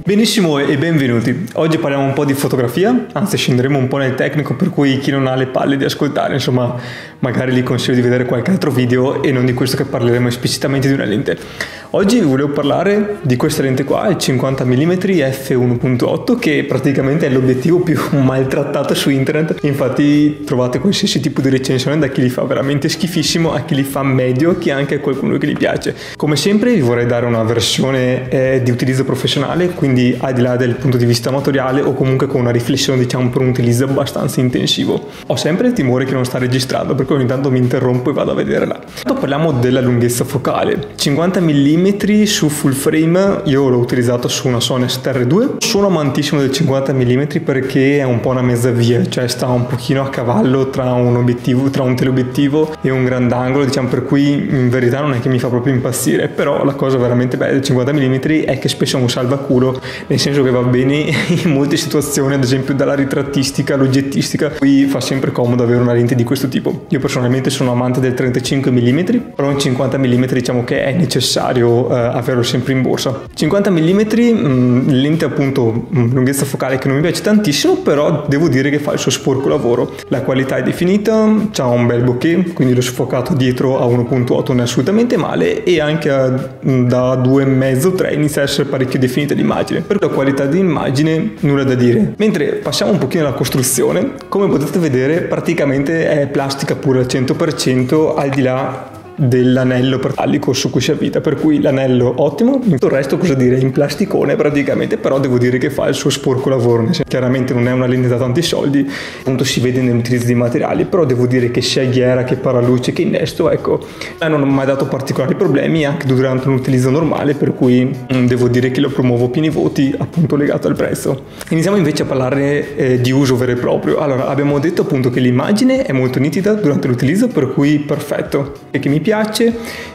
Benissimo e benvenuti. Oggi parliamo un po' di fotografia, anzi scenderemo un po' nel tecnico, per cui chi non ha le palle di ascoltare, insomma, magari gli consiglio di vedere qualche altro video e non di questo che parleremo esplicitamente di una lente. Oggi vi volevo parlare di questa lente qua, il 50 mm f1.8, che praticamente è l'obiettivo più maltrattato su internet. Infatti trovate qualsiasi tipo di recensione, da chi li fa veramente schifissimo a chi li fa medio, che anche qualcuno che gli piace. Come sempre vi vorrei dare una versione di utilizzo professionale, quindi al di là del punto di vista amatoriale o comunque con una riflessione diciamo per un utilizzo abbastanza intensivo. Ho sempre il timore che non sta registrando, perché ogni tanto mi interrompo e vado a vederla. Parliamo della lunghezza focale. 50 mm su full frame, io l'ho utilizzato su una Sony A7R2. Sono amantissimo del 50 mm perché è un po' una mezza via, cioè sta un pochino a cavallo tra un obiettivo, tra un teleobiettivo e un grandangolo, diciamo, per cui in verità non è che mi fa proprio impazzire. Però la cosa veramente bella del 50 mm è che spesso è un salvaculo, nel senso che va bene in molte situazioni, ad esempio dalla ritrattistica all'oggettistica. Qui fa sempre comodo avere una lente di questo tipo. Io personalmente sono amante del 35 mm, però in 50 mm diciamo che è necessario averlo sempre in borsa. 50 mm, lente appunto lunghezza focale che non mi piace tantissimo, però devo dire che fa il suo sporco lavoro. La qualità è definita, c'ha un bel bokeh, quindi lo sfocato dietro a 1.8 non è assolutamente male, e anche da 2,5-3 inizia a essere parecchio definita l'immagine. Per la qualità di immagine nulla da dire. Mentre passiamo un pochino alla costruzione, come potete vedere praticamente è plastica pura al 100%, al di là dell'anello metallico su cui si avvita, per cui l'anello ottimo, tutto il resto cosa dire, in plasticone praticamente. Però devo dire che fa il suo sporco lavoro. Chiaramente non è una lente da tanti soldi, appunto si vede nell'utilizzo di materiali, però devo dire che sia ghiera che paraluce che innesto, ecco, non ho mai dato particolari problemi anche durante un utilizzo normale, per cui devo dire che lo promuovo pieni voti, appunto legato al prezzo. Iniziamo invece a parlare di uso vero e proprio. Allora, abbiamo detto appunto che l'immagine è molto nitida durante l'utilizzo, per cui perfetto, e che mi piace,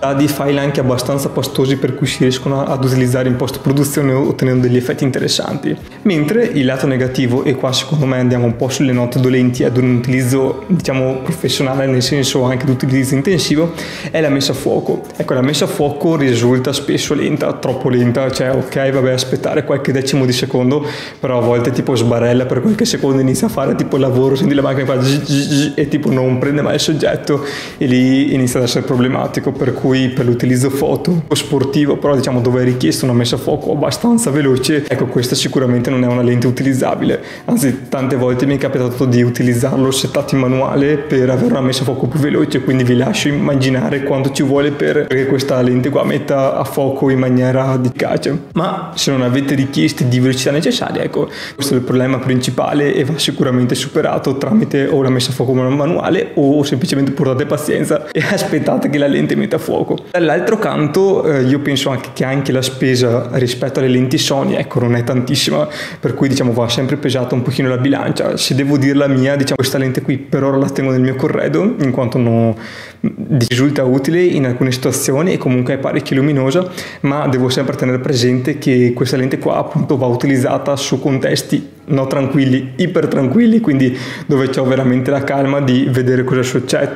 ha dei file anche abbastanza pastosi per cui si riescono ad utilizzare in post produzione ottenendo degli effetti interessanti. Mentre il lato negativo, e qua secondo me andiamo un po' sulle note dolenti ad un utilizzo diciamo professionale, nel senso anche di utilizzo intensivo, è la messa a fuoco. Ecco, la messa a fuoco risulta spesso lenta, troppo lenta, cioè ok vabbè, aspettare qualche decimo di secondo, però a volte tipo sbarella per qualche secondo, inizia a fare tipo il lavoro, senti la macchina fa e tipo non prende mai il soggetto, e lì inizia ad essere problematico. Per cui per l'utilizzo foto o sportivo, però diciamo dove è richiesta una messa a fuoco abbastanza veloce, ecco, questa sicuramente non è una lente utilizzabile. Anzi, tante volte mi è capitato di utilizzarlo settato in manuale per avere una messa a fuoco più veloce, quindi vi lascio immaginare quanto ci vuole perché questa lente qua metta a fuoco in maniera efficace. Ma se non avete richieste di velocità necessaria, ecco, questo è il problema principale e va sicuramente superato tramite o una messa a fuoco manuale o semplicemente portate pazienza e aspettate che la lente metta a fuoco. Dall'altro canto io penso anche che anche la spesa rispetto alle lenti Sony, ecco, non è tantissima, per cui diciamo va sempre pesata un pochino la bilancia. Se devo dire la mia, diciamo, questa lente qui per ora la tengo nel mio corredo, in quanto non risulta utile in alcune situazioni e comunque è parecchio luminosa, ma devo sempre tenere presente che questa lente qua appunto va utilizzata su contesti no tranquilli, iper tranquilli, quindi dove ho veramente la calma di vedere cosa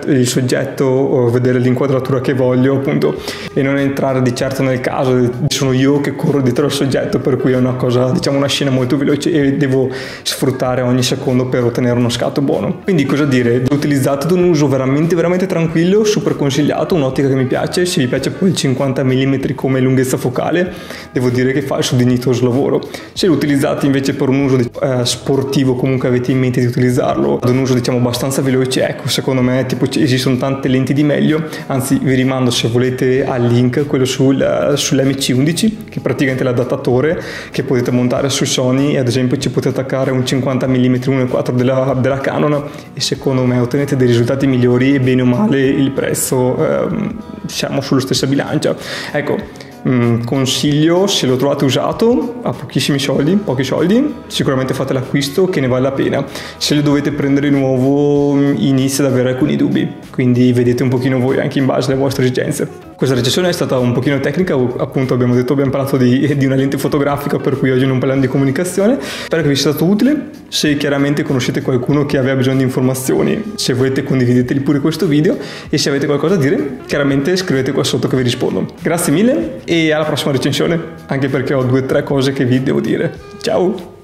il soggetto o vedere l'inquadratura che voglio, appunto, e non entrare di certo nel caso sono io che corro dietro al soggetto, per cui è una cosa, diciamo, una scena molto veloce e devo sfruttare ogni secondo per ottenere uno scatto buono. Quindi cosa dire, utilizzate ad un uso veramente tranquillo, super consigliato, un'ottica che mi piace. Se vi piace poi il 50 mm come lunghezza focale, devo dire che fa il suo dignitoso lavoro. Se lo utilizzate invece per un uso sportivo, comunque avete in mente di utilizzarlo ad un uso diciamo abbastanza veloce, ecco, secondo me tipo esistono tante lenti di meglio. Anzi, vi rimando, se volete, al link, quello sull'MC11, che è praticamente l'adattatore che potete montare su Sony, e ad esempio ci potete attaccare un 50 mm 1.4 della Canon, e secondo me ottenete dei risultati migliori e bene o male il prezzo siamo sulla stessa bilancia. Ecco, consiglio, se lo trovate usato a pochi soldi, sicuramente fate l'acquisto che ne vale la pena. Se lo dovete prendere nuovo inizia ad avere alcuni dubbi, quindi vedete un pochino voi anche in base alle vostre esigenze. Questa recensione è stata un pochino tecnica, appunto abbiamo parlato di una lente fotografica, per cui oggi non parliamo di comunicazione. Spero che vi sia stato utile. Se chiaramente conoscete qualcuno che aveva bisogno di informazioni, se volete condivideteli pure questo video, e se avete qualcosa da dire, chiaramente scrivete qua sotto che vi rispondo. Grazie mille e alla prossima recensione, anche perché ho 2 o 3 cose che vi devo dire. Ciao!